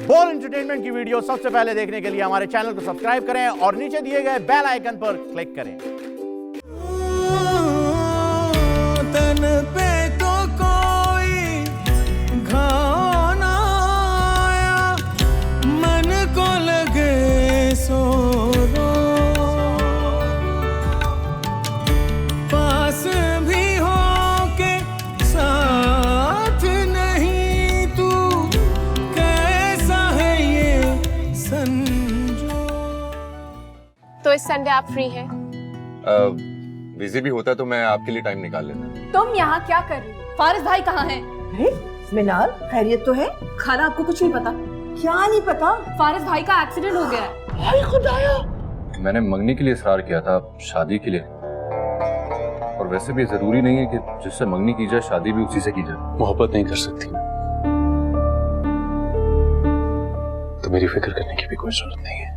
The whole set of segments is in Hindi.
बोल एंटरटेनमेंट की वीडियो सबसे पहले देखने के लिए हमारे चैनल को सब्सक्राइब करें और नीचे दिए गए बेल आइकन पर क्लिक करें। तन पे तो कोई घाव ना आया, मन को लगे सो रो, पास भी हो के साथ नहीं तू, कैसा है ये संजो। तो इस संडे आप फ्री हैं? बिजी भी होता तो मैं आपके लिए टाइम निकाल लेता। तुम यहाँ क्या कर रही हो? फारिस भाई कहाँ हैं? मिनाल, खैरियत तो है? खाला, आपको कुछ नहीं पता? क्या नहीं पता? फारिस भाई का एक्सीडेंट हो गया है। हाय खुदाया! मैंने मंगनी के लिए इकरार किया था, शादी के लिए। और वैसे भी जरूरी नहीं है कि जिससे मंगनी की जाए शादी भी उसी से की जाए। मोहब्बत नहीं कर सकती तो मेरी फिक्र करने की भी कोई जरूरत नहीं है।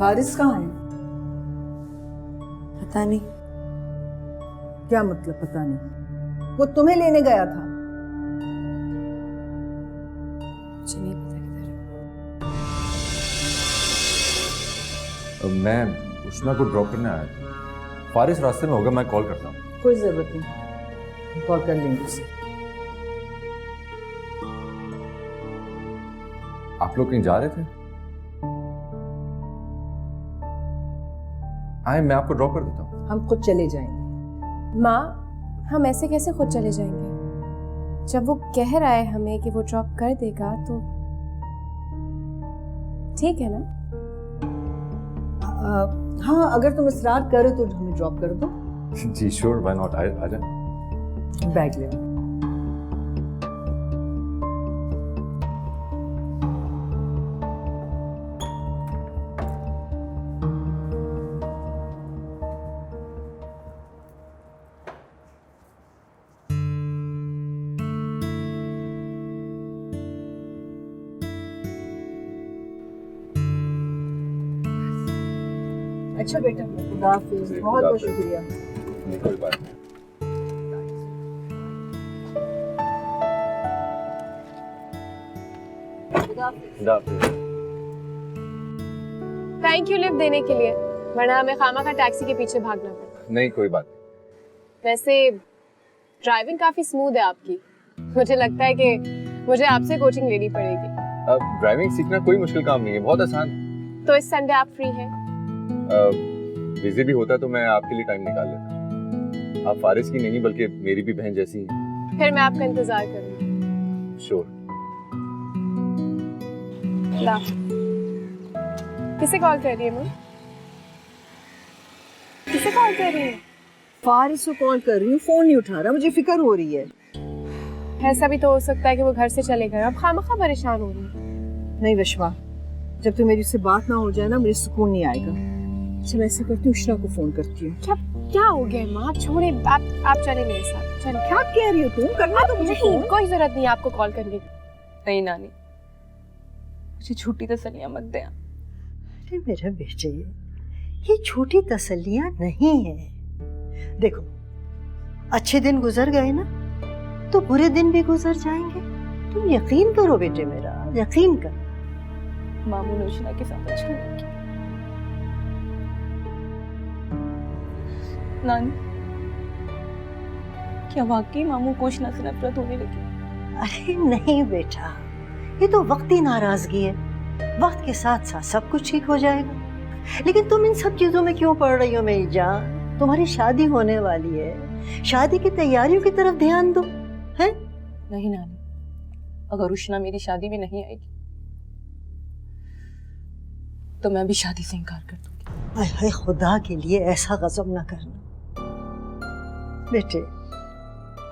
फारिस कहाँ है? पता नहीं। क्या मतलब पता नहीं? वो तुम्हें लेने गया था। मुझे नहीं पता किधर है। मैं उष्मा को ड्रॉप करने आया था। फारिस रास्ते में होगा, मैं कॉल करता हूँ। कोई जरूरत नहीं, कॉल कर लेंगे उसे। आप लोग कहीं जा रहे थे? आए, मैं आपको ड्रॉप कर देता हूँ। हम खुद चले जाएंगे। माँ, हम ऐसे कैसे खुद चले जाएंगे? जब वो कह रहा है हमें कि वो ड्रॉप कर देगा तो ठीक है ना? हाँ, अगर तुम इसरार करो तो हमें ड्रॉप कर दो। जी श्योर, व्हाई नॉट। आ जाए। बैग ले लो। अच्छा बेटा, खुदा हाफिज़। बहुत बहुत शुक्रिया। कोई बात नहीं। थैंक यू लिफ्ट देने के लिए, वरना हमें खामा का टैक्सी के पीछे भागना पड़ा। नहीं, कोई बात नहीं। वैसे ड्राइविंग काफी स्मूथ है आपकी। मुझे लगता है कि मुझे आपसे कोचिंग लेनी पड़ेगी। अब ड्राइविंग सीखना कोई मुश्किल काम नहीं है, बहुत आसान है। तो इस संडे आप फ्री हैं? बिजी भी होता तो मैं आपके लिए टाइम निकाल लेता। आप फारिस की नहीं बल्कि मेरी भी बहन जैसी हैं। फिर मैं आपका इंतजार करूंगी। श्योर। किसे कॉल कर रही है मैम? किसे कॉल कर रही है? फारिस को कॉल कर रही हूँ, फोन नहीं उठा रहा। मुझे फिक्र हो रही है। ऐसा भी तो हो सकता है कि वो घर से चले गए। अब खामखा परेशान हो रही है। नहीं विश्वा, जब तक मेरी उससे बात ना हो जाए ना, मुझे सुकून नहीं आएगा। चल ऐसे करती हूँ, उष्णा को फोन करती हूँ। क्या हो गया माँ? आप छोड़े, आप चले मेरे साथ। चल। क्या कह रही हो तुम? करना तो मुझे नहीं, कोई जरूरत नहीं है आपको कॉल करने की। नहीं नानी, मुझे झूठी तसल्लियां मत दे। अरे मेरे बेटे, ये छोटी तसल्लियां नहीं है। देखो, अच्छे दिन गुजर गए ना तो बुरे दिन भी गुजर जाएंगे। तुम यकीन करो बेटे मेरा, यकीन कर। मामू ने उष्णा के साथ अच्छा नहीं किया। नानी, क्या वाकई मामू को उष्णा से नफरत होने लगी? अरे नहीं बेटा, ये तो वक्ती नाराजगी है। वक्त के साथ साथ सब कुछ ठीक हो जाएगा। लेकिन तुम इन सब चीजों में क्यों पड़ रही हो मेरी जान? तुम्हारी शादी होने वाली है, शादी की तैयारियों की तरफ ध्यान दो। हैं? नहीं नानी, अगर उष्णा मेरी शादी में नहीं आएगी तो मैं भी शादी से इनकार कर दूंगी। हाय हाय, खुदा के लिए ऐसा गजब ना करना बेटे।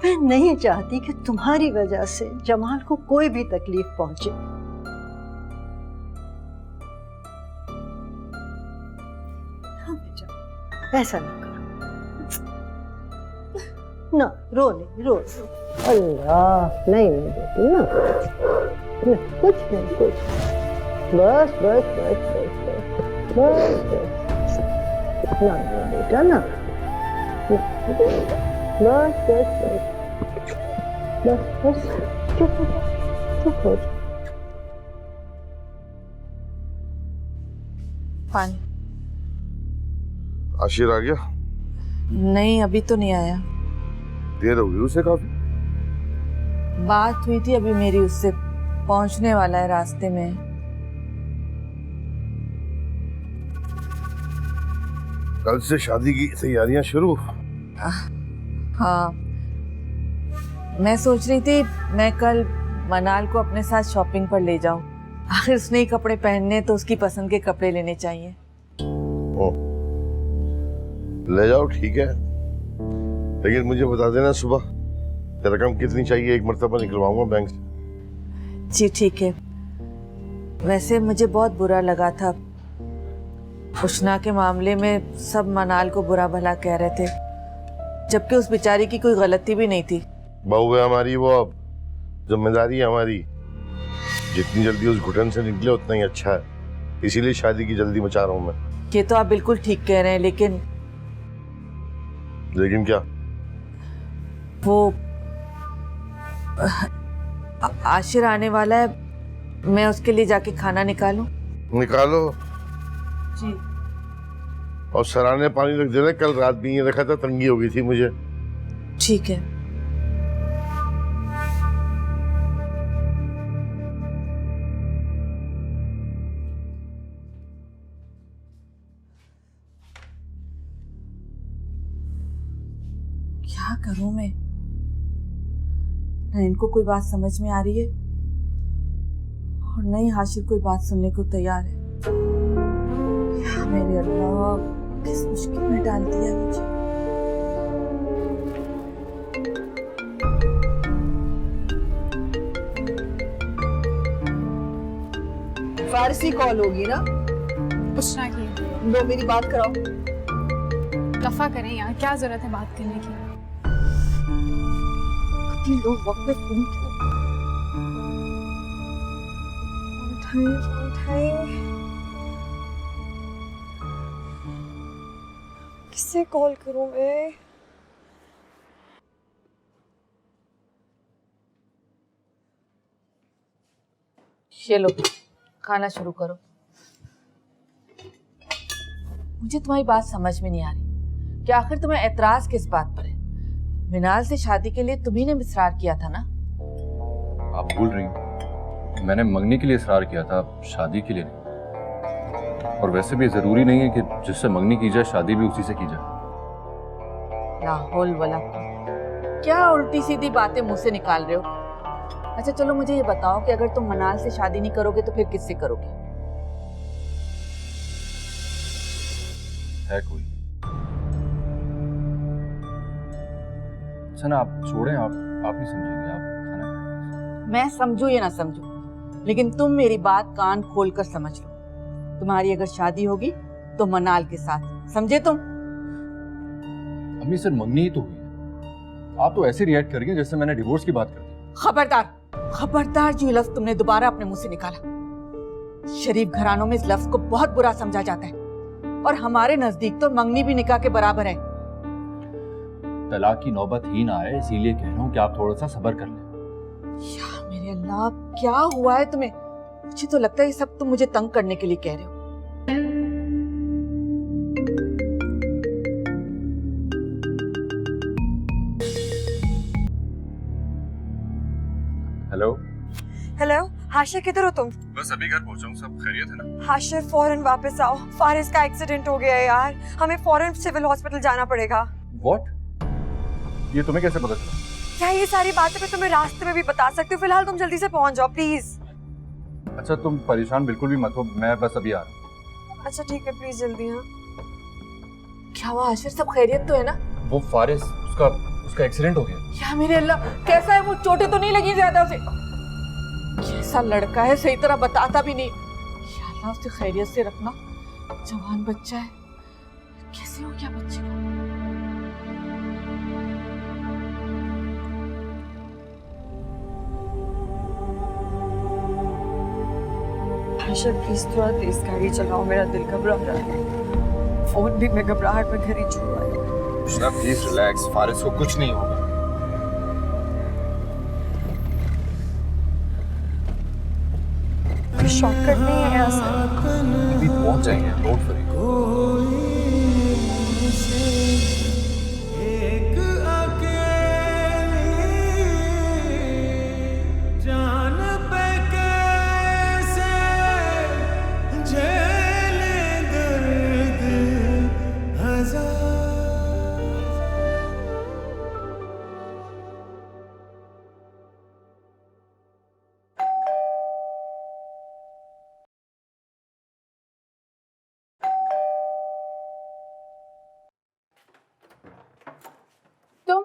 मैं नहीं चाहती कि तुम्हारी वजह से जमाल को कोई भी तकलीफ पहुंचे। हाँ बेटा, ऐसा ना करो। ना रो नहीं, रो रो। अल्लाह नहीं नहीं बेटी ना, कुछ नहीं, कुछ बस बस बस बस बस बस बस ना ना बेटा ना, बस बस बस बस बस चुप हो जा, चुप हो जा। पानी? आशिर आ गया? नहीं, अभी तो नहीं आया। देर हो गई उसे काफी। बात हुई थी अभी मेरी उससे, पहुंचने वाला है रास्ते में। कल से शादी की तैयारियां शुरू? हाँ, मैं सोच रही थी मैं कल मनाल को अपने साथ शॉपिंग पर ले जाऊं। आखिर उसने ही कपड़े पहनने, तो उसकी पसंद के कपड़े लेने चाहिए। ले जाओ, ठीक है, लेकिन मुझे बता देना सुबह रकम कितनी चाहिए, एक मर्तबा निकलवाऊंगा बैंक से। जी ठीक है। वैसे मुझे बहुत बुरा लगा था, उष्णा के मामले में सब मनाल को बुरा भला कह रहे थे, जबकि उस बेचारी की कोई गलती भी नहीं थी। बहू है हमारी वो, अब जिम्मेदारी है हमारी। जितनी जल्दी उस घुटन से निकले उतना ही अच्छा है, इसीलिए शादी की जल्दी मचा रहा हूं मैं। ये तो आप बिल्कुल ठीक कह रहे हैं, लेकिन क्या? वो आशिर आने वाला है, मैं उसके लिए जाके खाना निकालूं? निकालो जी। और सराहने पानी रख देना, कल रात भी ये रखा था, तंगी हो गई थी मुझे। ठीक है। क्या करूं मैं? न इनको कोई बात समझ में आ रही है और न ही हाशिर कोई बात सुनने को तैयार है। या मेरे अल्लाह, किस मुश्किल में डाल दिया मुझे। फारसी कॉल होगी ना? उष्णा की। लो मेरी बात कराओ। दफा करें यार, क्या जरूरत है बात करने की? कितने लोग वक्त पे फोन उठाए, किससे कॉल करूं मैं? ये लो, खाना शुरू करो। मुझे तुम्हारी बात समझ में नहीं आ रही कि आखिर तुम्हें एतराज किस बात पर है? मिनाल से शादी के लिए तुम्ही ने इसरार किया था ना? आप भूल रही हैं, मैंने मंगनी के लिए इसरार किया था, शादी के लिए नहीं। और वैसे भी जरूरी नहीं है कि जिससे मंगनी की जाए शादी भी उसी से की जाए। लाहौल वला कुव्वत। क्या उल्टी सीधी बातें मुंह से निकाल रहे हो? अच्छा चलो मुझे ये बताओ कि अगर तुम मनाल से शादी नहीं करोगे तो फिर किससे करोगे? है कोई? अच्छा ना, आप छोड़ें, आप नहीं समझेंगे, आप खाना खाएं। मैं समझू या ना समझू, लेकिन तुम मेरी बात कान खोल कर समझ लो। तुम्हारी अगर शादी होगी तो मनाल के साथ, समझे तुम? अम्मी सर, मंगनी ही तो हुई है, आप तो ऐसे रिएक्ट कर रही हैं जैसे मैंने डिवोर्स की बात कर दी। खबरदार, खबरदार जो लफ्ज तुमने दोबारा अपने मुंह से निकाला। शरीफ घरानों में इस लफ्ज को बहुत बुरा समझा जाता है, और हमारे नजदीक तो मंगनी भी निकाह के बराबर है। तलाक की नौबत ही ना आए, इसीलिए कह रहा हूँ कि आप थोड़ा सा सब्र कर लें। या मेरे अल्लाह, क्या हुआ है तुम्हें? मुझे तो लगता है ये सब तुम मुझे तंग करने के लिए कह रहे हो। हेलो हेलो, हाशिर किधर हो तुम? बस अभी घर पहुंचा हूँ, सब खैरियत है ना? हाशिर फौरन वापस आओ, फारिस का एक्सीडेंट हो गया है यार, हमें फौरन सिविल हॉस्पिटल जाना पड़ेगा। व्हाट? ये तुम्हें कैसे पता चला? क्या ये सारी बातें मैं तुम्हें रास्ते में भी बता सकती हूँ? फिलहाल तुम जल्दी से पहुंच जाओ प्लीज। अच्छा तुम परेशान बिल्कुल भी मत हो, मैं बस अभी आ रहा हूँ। अच्छा ठीक है, प्लीज जल्दी। हाँ क्या हुआ हाशिर, सब खैरियत तो है ना? वो फारिस, उसका एक्सीडेंट हो गया। या मेरे अल्लाह, कैसा है वो? चोटें तो नहीं लगी ज्यादा उसे? कैसा लड़का है, सही तरह बताता भी नहीं। या अल्लाह, उसे खैरियत से रखना, जवान बच्चा है। कैसे हो क्या बच्चे को? हाशिर प्लीज थोड़ा तेज गाड़ी चलाओ, मेरा दिल घबरा रहा है। फोन भी मैं घबराहट में घर ही छुआ है। उष्णा प्लीज रिलैक्स, फारिस को कुछ नहीं होगा। शॉर्टकट नहीं है यहाँ से। अभी पहुंच जाएंगे, डोंट वरी। तुम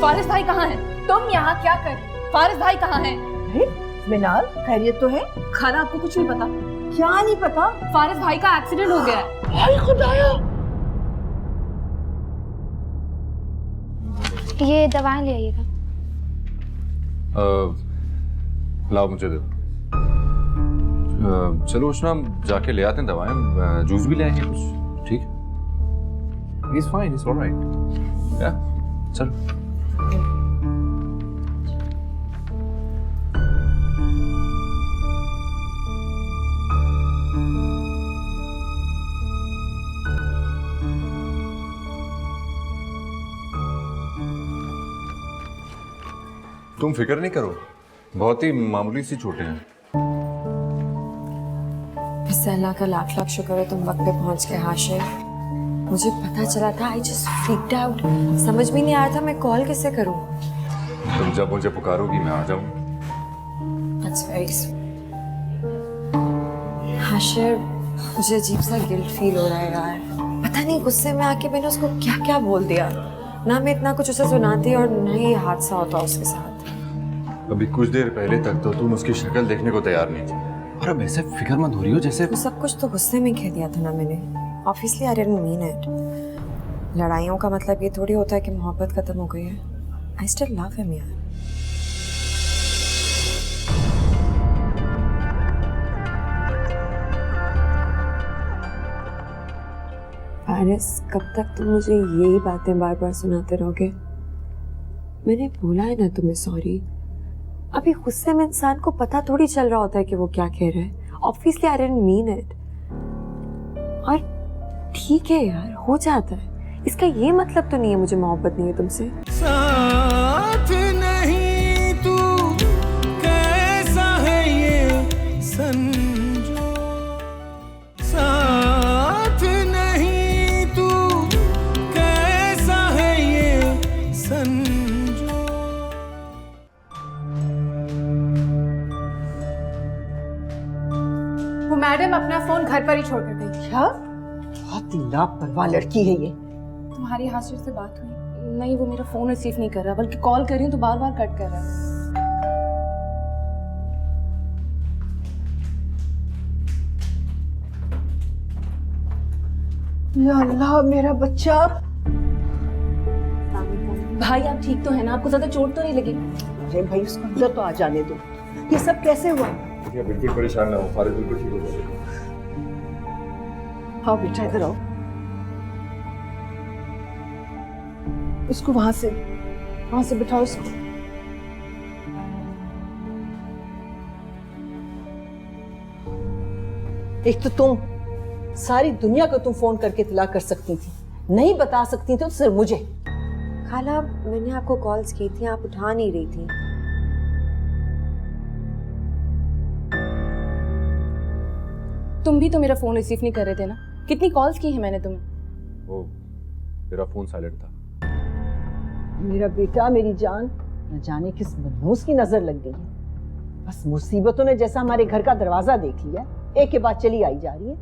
फारिस भाई कहाँ हैं? तुम यहाँ क्या कर? फारिस भाई कहाँ हैं? मिनाल, खैरियत तो है? खाना आपको कुछ नहीं पता? क्या नहीं पता? फारिस भाई का एक्सीडेंट हो गया है। हाय खुदाया! ये दवाएं ले आइएगा। लाओ मुझे दे दो। चलो उष्णा, हम जाके ले आते हैं दवाएं, जूस भी ले आएंगे कुछ, ठीक है? He's fine, he's all right. Yeah, चलो। तुम फिक्र नहीं करो, बहुत ही मामूली सी चोटें हैं। बस अल्लाह का लाख लाख शुक्र है तुम वक्त पे पहुंच गए हाशिर। मुझे पता चला था, आई जस्ट फ्रीक्ड आउट। समझ में नहीं आया था मैं कॉल कैसे करूं। तुम जब मुझे पुकारोगी मैं आ जाऊंगा। That's very sweet. हाशिर, मुझे अजीब सा गिल्ट फील हो रहा है यार। पता नहीं गुस्से में आके मैंने उसको क्या क्या बोल दिया। ना मैं इतना कुछ उसे सुनाती और ना ही हादसा होता उसके साथ। अभी कुछ देर पहले तक तो तुम उसकी शक्ल देखने को तैयार नहीं थी, और अब ऐसे फिक्रमंद हो रही हो जैसे। तो सब कुछ तो गुस्से में कह दिया था ना मैंने। Obviously I didn't mean it. लड़ाइयों का मतलब ये थोड़ी होता है कि मोहब्बत खत्म हो गई है। I still love him यार। फारिस, कब तक तुम मुझे यही बातें बार बार सुनाते रहोगे? मैंने बोला है ना तुम्हें सॉरी। अभी गुस्से में इंसान को पता थोड़ी चल रहा होता है कि वो क्या कह रहा है। Obviously I didn't mean it. और ठीक है यार, हो जाता है। इसका ये मतलब तो नहीं है मुझे मोहब्बत नहीं है तुमसे। साथ नहीं तू कैसा है ये संजो, साथ नहीं तू कैसा है ये संजो। वो मैडम अपना फोन घर पर ही छोड़ कर गई। क्या? बहुत ही लापरवाह लड़की है ये। तुम्हारी हाशिर से बात हुई? नहीं, वो मेरा फोन रिसीव नहीं कर रहा, बल्कि कॉल कर रही हूँ तो बार बार कट कर रहा है। या अल्लाह, मेरा बच्चा। भाई आप ठीक तो है ना? आपको ज्यादा चोट तो नहीं लगी? अरे भाई, उसको अंदर तो आ जाने दो। ये सब कैसे हुआ? बिल्कुल परेशान ना हो, फारिस बिल्कुल ठीक हो जाएगा। हाँ बेटा, इधर आओ। इसको वहां से बिठाओ इसको। एक तो तुम सारी दुनिया को तुम फोन करके इत्तला कर सकती थी, नहीं बता सकती थी तो सिर्फ मुझे। खाला, मैंने आपको कॉल्स की थी, आप उठा नहीं रही थी। तुम भी तो मेरा फोन रिसीव नहीं कर रहे थे ना? कितनी कॉल्स की है मैंने तुम्हें? वो तेरा फोन साइलेंट था। मेरा बेटा, मेरी जान, न जाने किस मनहूस की नजर लग गई है। बस मुसीबतों ने जैसा हमारे घर का दरवाजा देख लिया, एक के बाद चली आई जा रही है।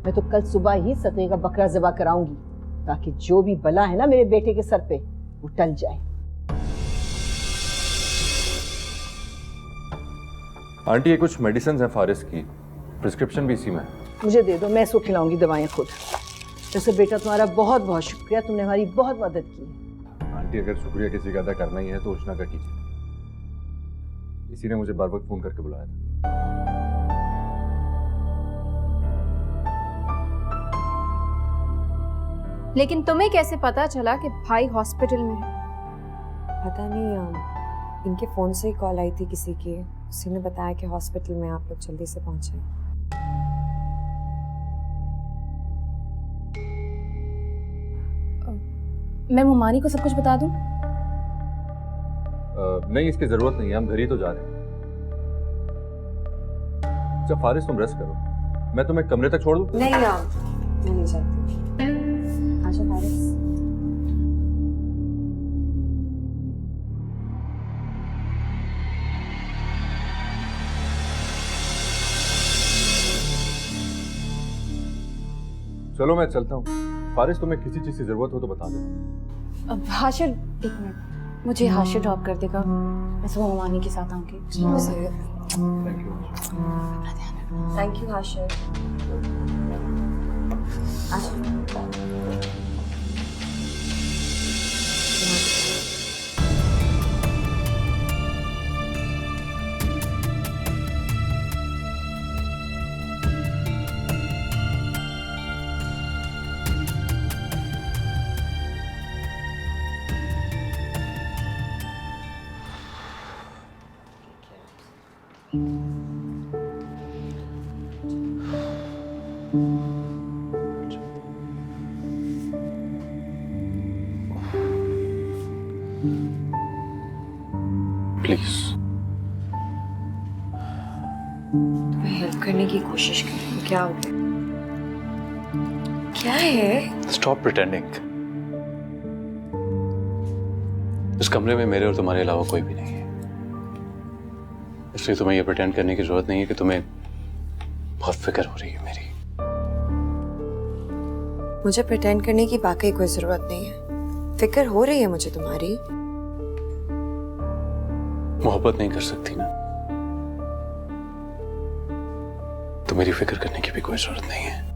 मैं तो कल सुबह ही सतवे का बकरा ज़िबा कराऊंगी, ताकि जो भी बला है ना मेरे बेटे के सर पे, वो टल जाए। आंटी, ये कुछ मेडिसिन हैं फारिस की, प्रिस्क्रिप्शन भी इसी में है। मुझे दे दो, मैं इसको खिलाऊंगी दवाएं खुद। वैसे बेटा, तुम्हारा बहुत बहुत शुक्रिया, तुमने हमारी बहुत मदद की है। आंटी, अगर शुक्रिया किसी का अदा करना ही है तो उष्णा का कीजिए। इसी ने मुझे बार बार फोन करके बुलाया था। लेकिन तुम्हें कैसे पता चला कि भाई हॉस्पिटल में है? पता नहीं, इनके फ़ोन से ही कॉल आई थी किसी की, उसी ने बताया कि हॉस्पिटल में आप लोग जल्दी से पहुंचे। मैं मुमानी को सब कुछ बता दूं? नहीं, इसकी जरूरत नहीं है, हम घर ही तो जा रहे हैं। अच्छा फारिस, तुम रेस्ट करो, मैं तुम्हें कमरे तक छोड़ दूं? नहीं मैं नहीं चाहती। आजा फारिस। चलो मैं चलता हूँ। फारिस, तुम्हें किसी चीज की जरूरत हो तो बता देना। हाशिर, एक मिनट, मुझे हाशिर ड्रॉप कर देगा, मैं सुबह मुमानी के साथ आऊंगी। Thank you. Thank you Hashir. Please तुम्हें हेल्प करने की कोशिश कर रही हूँ, क्या हो गया? क्या है? Stop pretending. इस कमरे में मेरे और तुम्हारे अलावा कोई भी नहीं है, इसलिए तुम्हें यह प्रिटेंड करने की जरूरत नहीं है कि तुम्हें बहुत फिक्र हो रही है मेरी। मुझे प्रिटेंड करने की वाकई कोई जरूरत नहीं है। फिक्र हो रही है मुझे तुम्हारी। मोहब्बत नहीं कर सकती ना, तो मेरी फिक्र करने की भी कोई जरूरत नहीं है।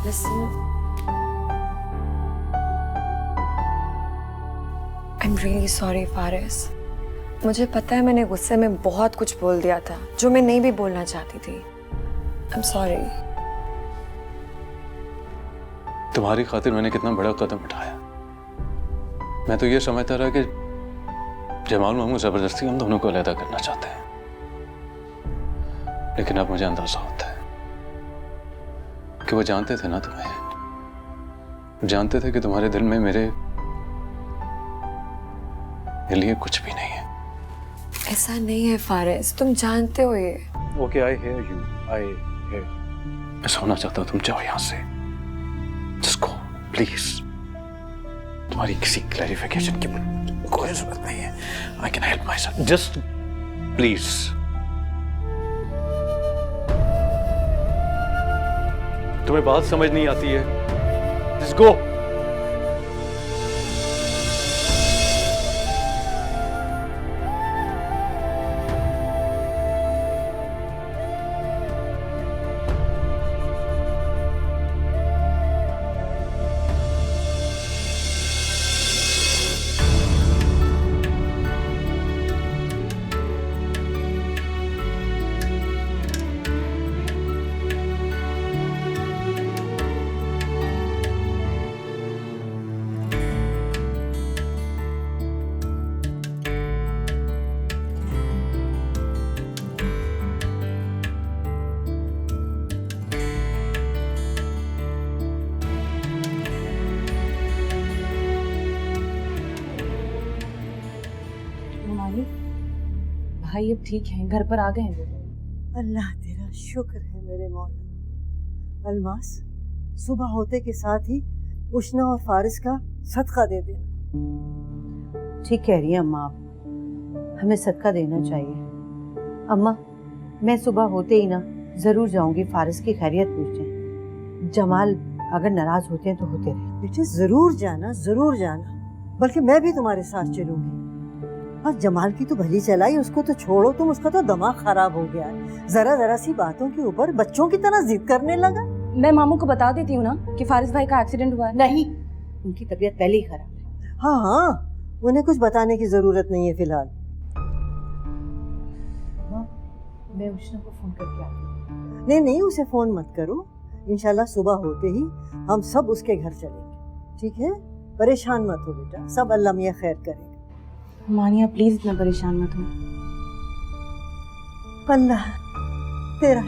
Listen, I'm really sorry, Faris. मुझे पता है मैंने गुस्से में बहुत कुछ बोल दिया था जो मैं नहीं भी बोलना चाहती थी। I'm sorry। तुम्हारी खातिर मैंने कितना बड़ा कदम उठाया। मैं तो ये समझता रहा कि जमाल मामू जबरदस्ती हम दोनों को अलग करना चाहते हैं, लेकिन अब मुझे अंदाजा होता है कि वो जानते थे ना तुम्हें, जानते थे कि तुम्हारे दिल में मेरे लिए कुछ भी नहीं है। ऐसा नहीं है फारिस, तुम जानते हो ये। Okay, I hear you, I hear. मैं सोना चाहता हूँ, तुम जाओ यहाँ से। Just go please. तुम्हारी किसी क्लैरिफिकेशन की कोई जरूरत नहीं है। I can help myself, just please. तुम्हें बात समझ नहीं आती है, जस्ट गो। भाई अब ठीक है, घर पर आ गए हैं वो। अल्लाह तेरा शुक्र है मेरे मौला। अलमास, सुबह होते के साथ ही उष्ना और फारिस का सदका दे देना। ठीक कह रही है अम्मा, आप हमें सदका देना चाहिए। अम्मा, मैं सुबह होते ही ना जरूर जाऊंगी फारिस की खैरियत पूछने। जमाल अगर नाराज होते हैं तो होते रहे। बेटे जरूर जाना, जरूर जाना, बल्कि मैं भी तुम्हारे साथ चलूंगी। और जमाल की तो भली चलाई, उसको तो छोड़ो तुम, उसका तो दिमाग खराब हो गया है। जरा जरा सी बातों के ऊपर बच्चों की तरह जिद करने लगा। मैं मामू को बता देती हूँ ना कि फारिस भाई का एक्सीडेंट हुआ है। नहीं, उनकी तबीयत पहले ही खराब है। हाँ हाँ, उन्हें कुछ बताने की जरूरत नहीं है फिलहाल। मैं उष्णा को फोन करके आती हूँ। नहीं नहीं, उसे फोन मत करो। इंशाल्लाह सुबह होते ही हम सब उसके घर चलेंगे, ठीक है? परेशान मत हो बेटा, सब अल्लाह मियां खैर करेगा। मानिया प्लीज इतना परेशान मत हो। अल्लाह तेरा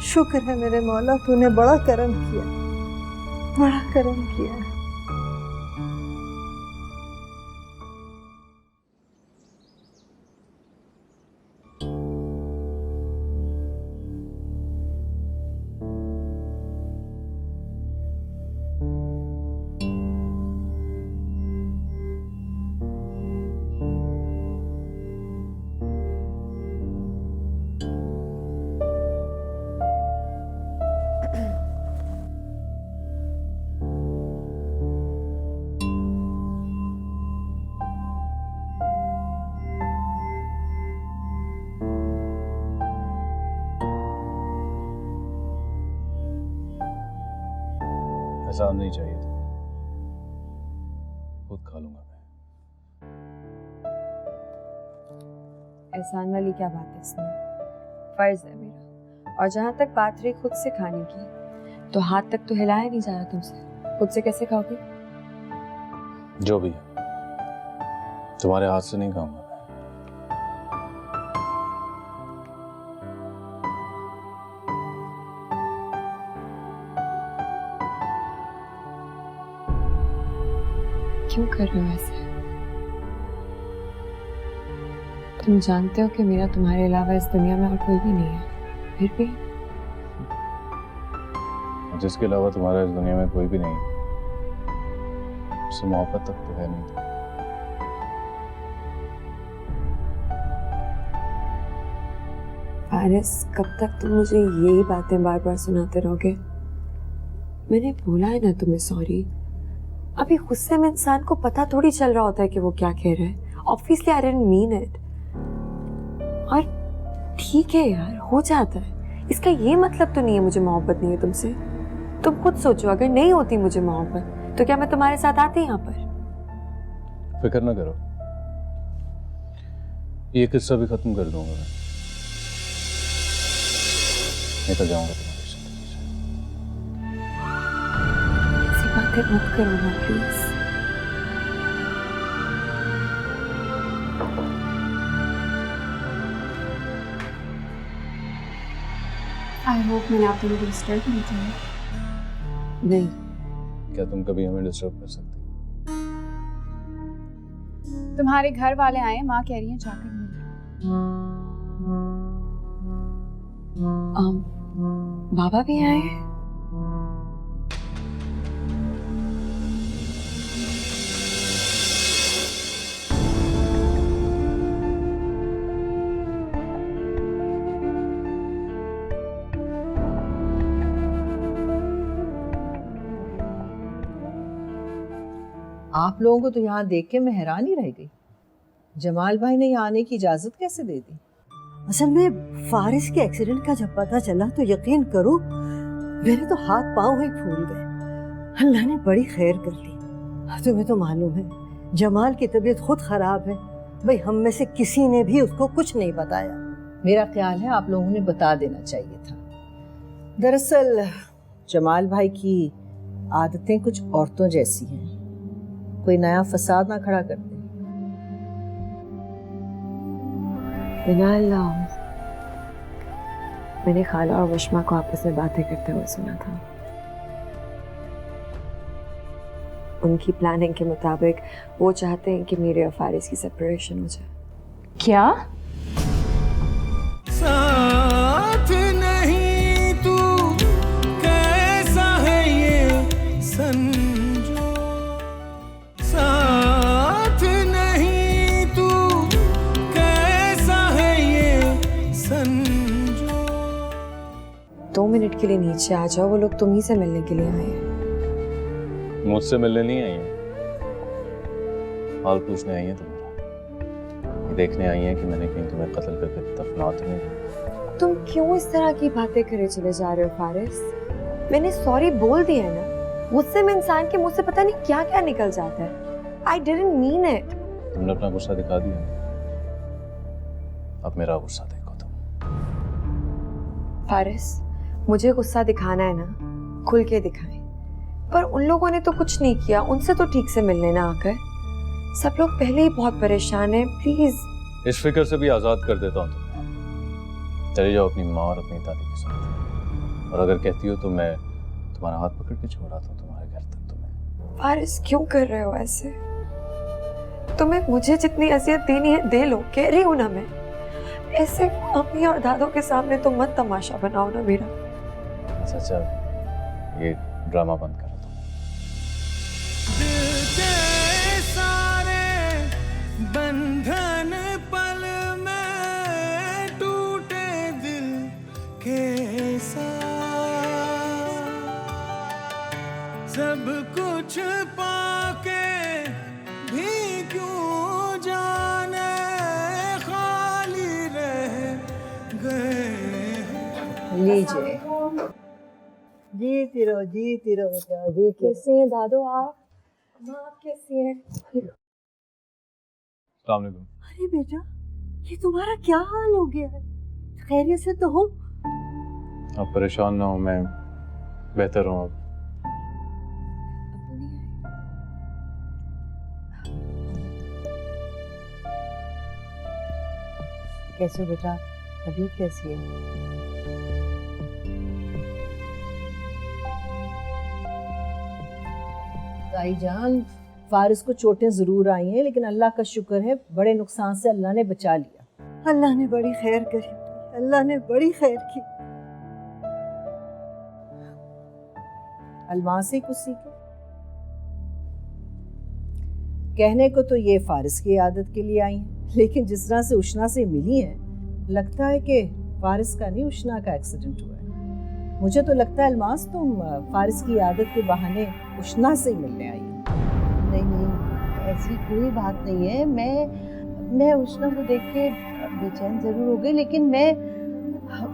शुक्र है मेरे मौला, तूने बड़ा करम किया, बड़ा करम किया। एहसान नहीं चाहिए था, खुद खा लूंगा मैं। एहसान वाली क्या बात है इसमें? फर्ज है मेरा। और जहां तक बात रही खुद से खाने की, तो हाथ तक तो हिलाया नहीं जा रहा तुमसे। खुद से कैसे खाओगे? जो भी है, तुम्हारे हाथ से नहीं खाऊंगा। क्यों कर रहे हो ऐसे? तुम जानते हो कि मेरा तुम्हारे अलावा इस दुनिया में और कोई भी नहीं है, फिर भी जिसके अलावा तुम्हारा इस दुनिया में कोई भी नहीं, उससे मोहब्बत तक तो है नहीं। फारिस, कब तक तुम मुझे यही बातें बार बार सुनाते रहोगे? मैंने बोला है ना तुम्हें सॉरी। अभी गुस्से में इंसान को पता थोड़ी चल रहा होता है कि वो क्या कह रहा है। Obviously I didn't mean it. और ठीक है यार, हो जाता है। इसका ये मतलब तो नहीं है मुझे मोहब्बत नहीं है तुमसे। तुम खुद सोचो, अगर नहीं होती मुझे मोहब्बत तो क्या मैं तुम्हारे साथ आती यहाँ पर? फिक्र ना करो, ये किस्सा भी खत्म कर दूंगा मैं। निकल जाऊंगा तुम्हारी जिंदगी से। ऐसी बातें मत करो ना प्लीज। आई होप मैंने आप लोगों को डिस्टर्ब नहीं किया। नहीं। क्या तुम कभी हमें डिस्टर्ब कर सकती? तुम्हारे घर वाले आए, माँ कह रही है जाकर मिलो। बाबा भी आए हैं? आप लोगों को तो यहाँ देख के मैं हैरान ही रह गई। जमाल भाई ने यहाँ आने की इजाजत कैसे दे दी? असल में फारिस के एक्सीडेंट का जब पता चला तो यकीन करो मेरे तो हाथ पांव ही फूल गए। अल्लाह ने बड़ी खैर कर ली। तुम्हें तो मालूम है जमाल की तबीयत खुद खराब है। भाई हम में से किसी ने भी उसको कुछ नहीं बताया। मेरा ख्याल है आप लोगों ने बता देना चाहिए था। दरअसल जमाल भाई की आदतें कुछ औरतों जैसी हैं, कोई नया फसाद ना खड़ा कर दे। बिनाल, मैंने खाला और वशमा को आपस में बातें करते हुए सुना था। उनकी प्लानिंग के मुताबिक वो चाहते हैं कि मेरे और फारिस की सेपरेशन हो जाए। क्या? साथ नहीं तू कैसा है ये संजो, साथ नहीं तू कैसा है ये संजो। 2 मिनट के लिए नीचे आ जाओ, वो लोग तुम ही से मिलने के लिए आए हैं। मुझसे मिलने नहीं आई है, हाल पूछने आई है तुम्हारा। ये देखने आई है कि मैंने कहीं तुम्हें कत्ल करके दफना तो नहीं दिया। तुम क्यों इस तरह की बातें करे चले जा रहे हो फारिस? मैंने सॉरी बोल दिया है ना। गुस्से में इंसान के मुंह से पता नहीं क्या क्या निकल जाता है। I didn't mean it. तुमने अपना गुस्सा दिखा दिया, अब मेरा गुस्सा देखो तुम। फारिस, मुझे गुस्सा दिखाना है ना, खुल के दिखाएं। पर उन लोगों ने तो कुछ नहीं किया, उनसे तो ठीक से मिल लेना आकर। सब लोग पहले ही बहुत परेशान हैं, प्लीज। इस फिक्र से भी आजाद कर देता हूँ तुम्हें। चले जाओ अपनी माँ और अपनी दादी के साथ, और अगर कहती हो तो मैं तुम्हारा हाथ पकड़ के छोड़ आता हूँ तुम्हारे घर तक तुम्हें। फारिस, क्यों कर रहे हो ऐसे? तुम्हें मुझे जितनी अजियत देनी है दे लो, कह रही हूँ ना मैं। ऐसे अम्मी और दादों के सामने तो मत तमाशा बनाओ ना मेरा। अच्छा चल, ये ड्रामा बंद करो तुम। दिल के सारे बंधन पल में टूटे दिल के साथ, सब कुछ पाके भी क्यों जाने खाली रह गए। लीजिए, जीती रहो बेटा, जीती। कैसी हैं दादो आप? माँ आप कैसी हैं? अस्सलाम वालेकुम। अरे बेटा, ये तुम्हारा क्या हाल हो गया है? खैरियत से तो हो? आप परेशान ना हो, मैं बेहतर हूँ अब। कैसे हो बेटा, तबीयत कैसी है? भाईजान, फारिस को चोटें जरूर आई हैं, लेकिन अल्लाह का शुक्र है बड़े नुकसान से अल्लाह ने बचा लिया। अल्लाह ने बड़ी खैर करी, अल्लाह ने बड़ी खैर की। अलमास से कुछ सीखे। कहने को तो ये फारिस की आदत के लिए आई हैं, लेकिन जिस तरह से उष्णा से मिली हैं, लगता है कि फारिस का नहीं उष्णा का एक्सीडेंट हुआ है। मुझे तो लगता है अलमास तुम फारिस की आदत के बहाने उष्णा से ही मिलने आई हो। नहीं, ऐसी कोई बात नहीं है। मैं उष्णा को देख के बेचैन जरूर हो गई, लेकिन मैं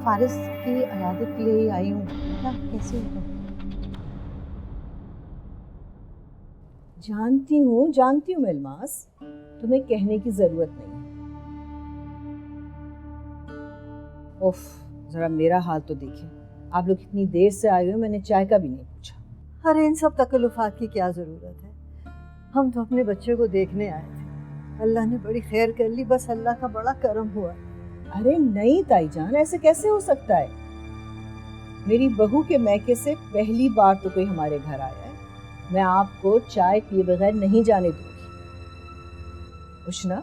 फारिस की इयादत के लिए ही आई हूँ। क्या कैसे हो तुम? जानती हूँ अलमास, तुम्हें कहने की जरूरत नहीं है। उफ, जरा मेरा हाल तो देखिए। आप लोग इतनी देर से आए हुए, मैंने चाय का भी नहीं पूछा। अरे इन सब तकल्लुफात की क्या जरूरत है? हम तो अपने बच्चे को देखने आए थे। अल्लाह ने बड़ी खैर कर ली, बस अल्लाह का बड़ा करम हुआ। अरे नहीं ताईजान, ऐसे कैसे हो सकता है? मेरी बहू के मैके से पहली बार तो कोई हमारे घर आया है। मैं आपको चाय पिए बगैर नहीं जाने दूंगी। उष्णा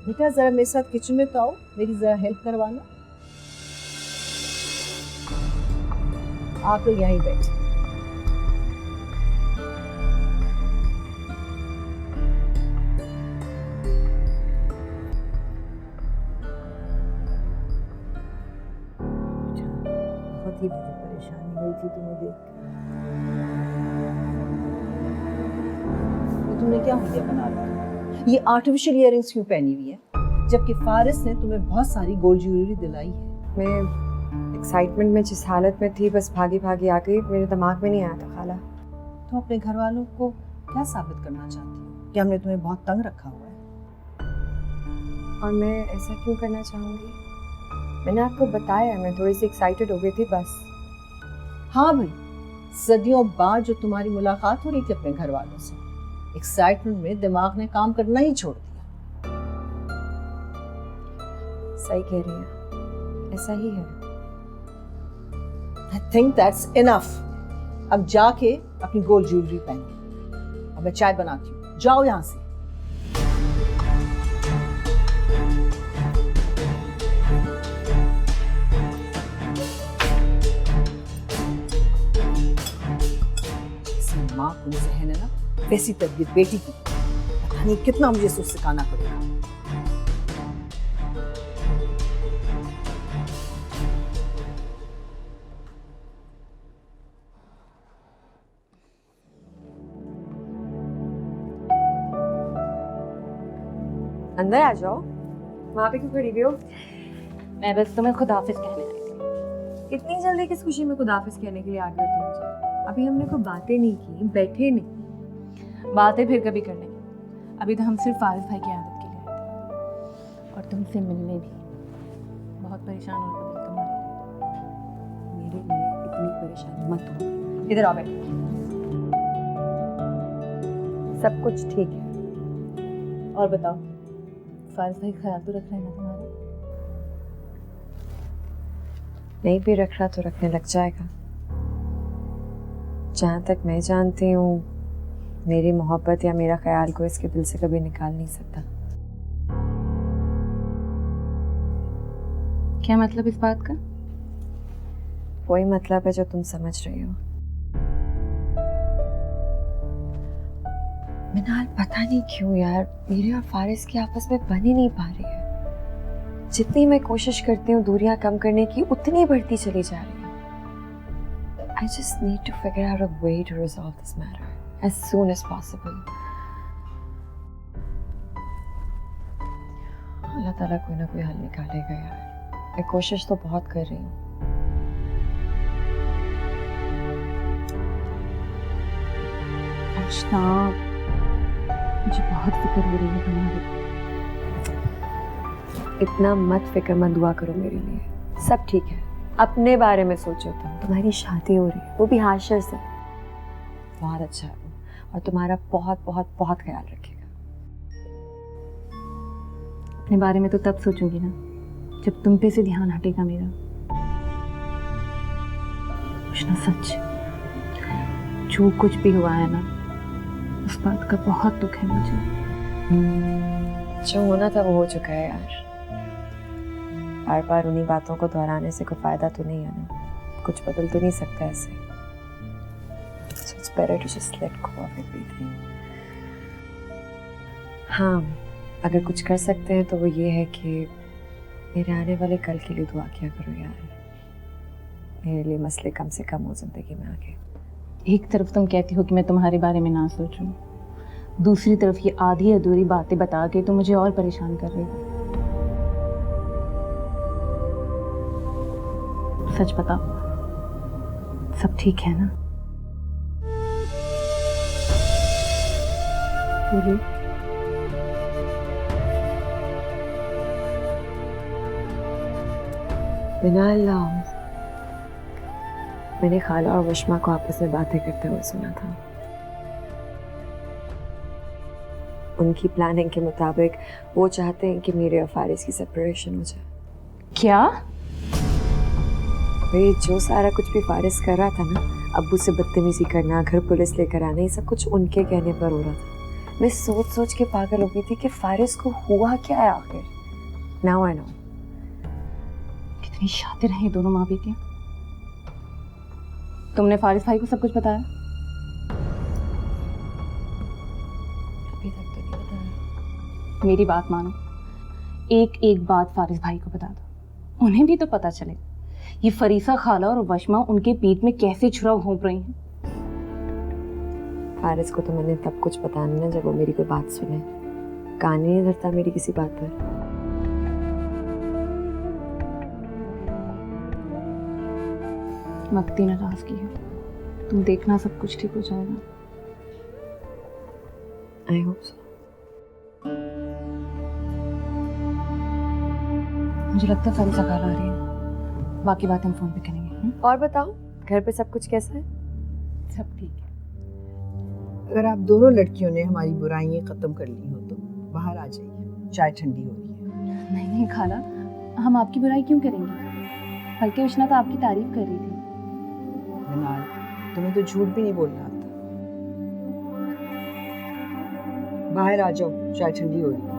बेटा, जरा मेरे साथ किचन में तो आओ, मेरी जरा हेल्प करवाना। आप लोग यहीं बैठे। बहुत ही बड़ी परेशानी हुई थी तुम्हें देख कर। तुमने क्या हुलिया बना रखा? ये आर्टिफिशियल इयररिंग्स क्यों पहनी हुई है, जबकि फारिस ने तुम्हें बहुत सारी गोल्ड ज्वेलरी दिलाई है? मैं एक्साइटमेंट में जिस हालत में थी, बस भागी भागी आ गई। मेरे दिमाग में नहीं आया था खाला। तो अपने घर वालों को क्या साबित करना चाहती हो कि हमने तुम्हें बहुत तंग रखा हुआ है? और मैं ऐसा क्यों करना चाहूँगी? मैंने आपको बताया, मैं थोड़ी सी एक्साइटेड हो गई थी बस। हाँ भाई, सदियों बाद जो तुम्हारी मुलाकात हो रही थी अपने घर वालों से, एक्साइटमेंट में दिमाग ने काम करना ही छोड़ दिया। सही कह रही हैं, ऐसा ही है। I think that's enough. अब जाके अपनी गोल्ड ज्वेलरी पहन। अब मैं चाय बनाती हूँ, जाओ यहाँ से। जैसी माँ को जहन है ना, वैसी तबीयत बेटी की। पता नहीं कितना मुझे सोच सिखाना पड़ेगा। अंदर आ जाओ। वहाँ पे क्यों खड़ी हुई हो? मैं बस तुम्हें खुदाफिज कहने आई। इतनी जल्दी किस खुशी में खुदाफिज कहने के लिए आ गए हो तुम मुझे? अभी हमने कोई बातें नहीं की, बैठे नहीं। बातें फिर कभी कर लेंगे, अभी तो हम सिर्फ फारिस भाई की आदत के लिए आए थे और तुमसे मिलने भी। बहुत परेशान हो रही हूँ तुम्हारे मेरे लिए इतनी परेशानी मत हो। इधर आओ बैठ। सब कुछ ठीक है। और बताओ, फारिस भाई ख्याल तो रख रहे हैं ना तुम्हारा? नहीं भी रख रहा तो रखने लग जाएगा। जहाँ तक मैं जानती हूँ, मेरी मोहब्बत या मेरा ख्याल को इसके दिल से कभी निकाल नहीं सकता। क्या मतलब इस बात का? वही मतलब है जो तुम समझ रही हो। मिनाल, पता नहीं क्यों यार, मेरे और फारिस की आपस में बन ही नहीं पा रही है। जितनी मैं कोशिश करती हूँ दूरियां कम करने की, उतनी बढ़ती चली जा रही है। I just need to figure out a way to resolve this matter as soon as possible. अल्लाह ताला कोई ना कोई हल निकालेगा यार। मैं कोशिश तो बहुत कर रही हूँ। अर्चना, मुझे बहुत फिक्र हो रही है तुम्हारी। इतना मत फिक्रमंद हुआ करो मेरे लिए। सब ठीक है, अपने बारे में सोचो तुम। तुम्हारी शादी हो रही है, वो भी हाशिर से। बहुत अच्छा है और तुम्हारा बहुत बहुत बहुत ख्याल रखेगा। अपने बारे में तो तब सोचूंगी ना जब तुम पे से ध्यान हटेगा मेरा। कृष्णा, सच जो कुछ भी हुआ है ना, उस बात का बहुत दुख है मुझे। जो होना था वो हो चुका है यार। बार बार उन्हीं बातों को दोहराने से कोई फायदा तो नहीं है ना। कुछ बदल तो नहीं सकता ऐसे। So it's better to just let go of everything. हाँ, अगर कुछ कर सकते हैं तो वो ये है कि मेरे आने वाले कल के लिए दुआ किया करो यार। मेरे लिए मसले कम से कम हो जिंदगी में आगे। एक तरफ तुम कहती हो कि मैं तुम्हारे बारे में ना सोचूं, दूसरी तरफ ये आधी अधूरी बातें बता के तुम मुझे और परेशान कर रही हो। सच बताओ, सब ठीक है ना? बोलिए। मिनाल, मैंने खाला और वशमा को आपस में बातें करते हुए सुना था। उनकी प्लानिंग के मुताबिक वो चाहते हैं कि मेरे और फारिस की सेपरेशन हो जाए। क्या? भाई, जो सारा कुछ भी फारिस कर रहा था ना, अब्बू से बदतमीजी करना, घर पुलिस लेकर आना, ये सब कुछ उनके कहने पर हो रहा था। मैं सोच सोच के पागल हो गई थी कि फारिस को हुआ क्या है आखिर। Now I know. कितनी शातिर हैं ये दोनों माँ बेटियां। तुमने फारिस भाई को सब कुछ बताया? अभी तक तो नहीं बताया। मेरी बात मानो, एक एक बात फारिस भाई को बता दो, उन्हें भी तो पता चले ये फरीसा खाला और वशमा उनके पीठ में कैसे छुरा घोंप रही हैं। फारिस को तो मैंने तब कुछ बताना ना जब वो मेरी कोई बात सुने। कान नहीं धरता मेरी किसी बात पर। वक्ती नाराजगी है, तुम देखना सब कुछ ठीक हो जाएगा। I hope so. मुझे लगता है फरीसा खाला आ रही है, बाकी बातें हम फोन पे करेंगे। और बताओ, घर पे सब कुछ कैसा है? सब ठीक है। अगर आप दोनों लड़कियों ने हमारी बुराइयां खत्म कर ली हो तो बाहर आ जाइए, चाय ठंडी हो रही है। नहीं नहीं खाला, हम आपकी बुराई क्यों करेंगे? बल्कि उष्णा तो आपकी तारीफ कर रही थी। मिनाल, तुम्हें तो झूठ भी नहीं बोलना आता। बाहर आ जाओ, चाय ठंडी हो रही है।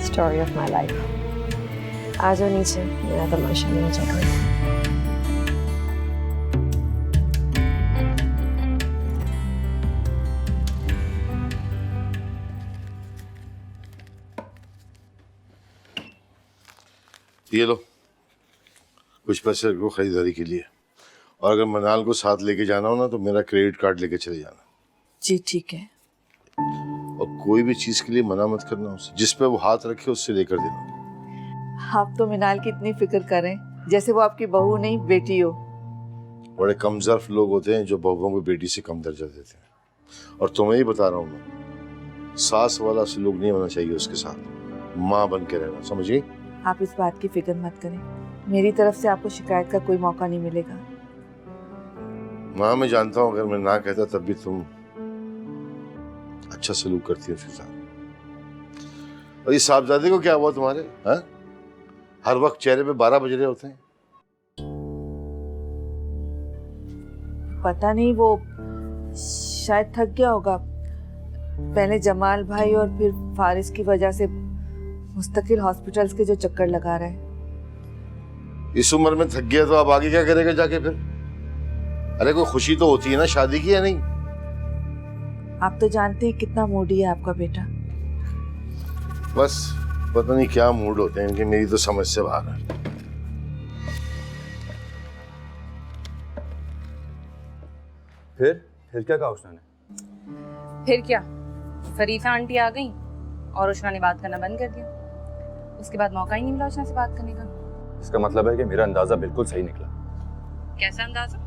Story of my life. आ जाओ नीचे, मेरा तमाशा नहीं हो जाएगा। ये लो, कुछ पैसे रखो खरीदारी के लिए, और अगर मनाल को साथ लेके जाना हो ना तो मेरा क्रेडिट कार्ड लेके चले जाना। जी ठीक है। और कोई भी चीज के लिए मना मत करना उसे, जिस पे वो हाथ रखे उससे लेकर देना। आप तो मिनाल की इतनी फिक्र करें जैसे वो आपकी बहू नहीं बेटी हो। बड़े कमजोर लोग होते हैं जो बहुओं को बेटी से कम दर्जा देते हैं, और तुम्हें ही बता रहा हूँ मैं, सास वाला सलूक नहीं होना चाहिए उसके साथ, माँ बन के रहना, समझिए? आप इस बात की फिक्र मत करें, मेरी तरफ से आपको शिकायत का कोई मौका नहीं मिलेगा। माँ मैं जानता हूँ अगर मैं ना कहता तब भी तुम अच्छा सलूक करती है उसके साथ। और ये साहबजादे को क्या हुआ तुम्हारे? हाँ? हर वक्त चेहरे पे 12 बज रहे होते हैं। पता नहीं, वो शायद थक गया होगा, पहले जमाल भाई और फिर फारिस की वजह से मुस्तकिल हॉस्पिटल्स के जो चक्कर लगा रहा है। इस उम्र में थक गया तो अब आगे क्या करेगा जाके फिर? अरे कोई खुशी तो होती है ना शादी की, या नहीं? आप तो जानते हैं कितना मूडी है आपका बेटा। बस पता नहीं क्या मूड होते हैं इनके, मेरी तो समझ से बाहर है। फिर क्या कहा उष्णा ने? फिर क्या, फरीसा आंटी आ गई और उष्णा ने बात करना बंद कर दिया। उसके बाद मौका ही नहीं मिला उष्णा से बात करने का। इसका मतलब है कि मेरा अंदाजा बिल्कुल सही निकला। कैसा अंदाजा?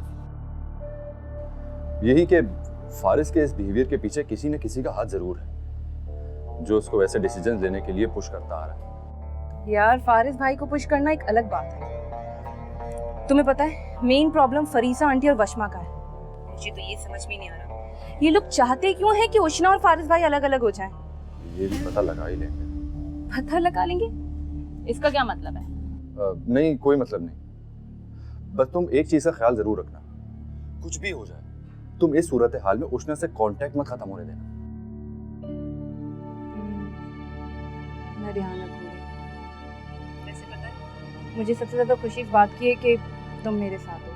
यही कि फारिस के इस बिहेवियर के पीछे किसी न किसी का हाथ जरूर है, जो उसको वैसे डिसीजन लेने के लिए पुश करता आ रहा है। यार फारिस भाई को पुश करना एक अलग बात है। तुम्हें पता है मेन प्रॉब्लम फरीसा आंटी और वशमा का है। मुझे तो ये समझ में नहीं आ रहा ये लोग चाहते क्यों है कि उष्णा और फारिस भाई अलग अलग हो जाएं। ये भी पता लगा ही लेंगे। पता लगा लेंगे? इसका क्या मतलब है? नहीं कोई मतलब नहीं, बस तुम एक चीज का ख्याल जरूर रखना, कुछ भी हो जाए तुम इस सूरत हाल में उष्णा से कांटेक्ट मत खत्म होने देना। मैं ध्यान रखूंगी। वैसे पता है मुझे सबसे ज्यादा खुशी इस बात की है कि तुम मेरे साथ हो,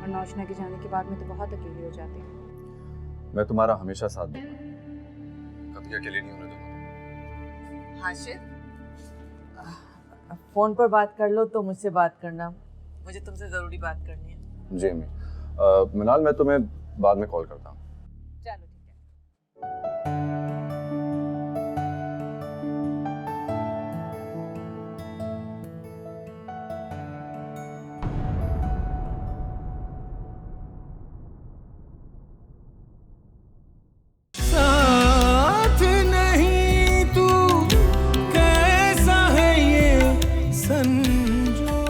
और उष्णा के जाने के बाद मैं तो बहुत अकेली हो जाती हूँ। मैं तुम्हारा हमेशा साथ दूंगा, कभी अकेले नहीं होने दूंगा। हाशिर, फोन पर बात कर लो तो मुझसे बात करना, मुझे तुमसे जरूरी बात करनी है। जी अम्मी। मिनाल मैं तुम्हें बाद में कॉल करता हूँ। चलो ठीक है। साथ नहीं तू कैसा है ये संजो।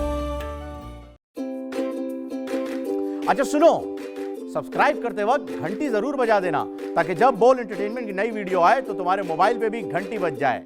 अच्छा सुनो, सब्सक्राइब करते वक्त घंटी जरूर बजा देना ताकि जब बोल एंटरटेनमेंट की नई वीडियो आए तो तुम्हारे मोबाइल पे भी घंटी बज जाए।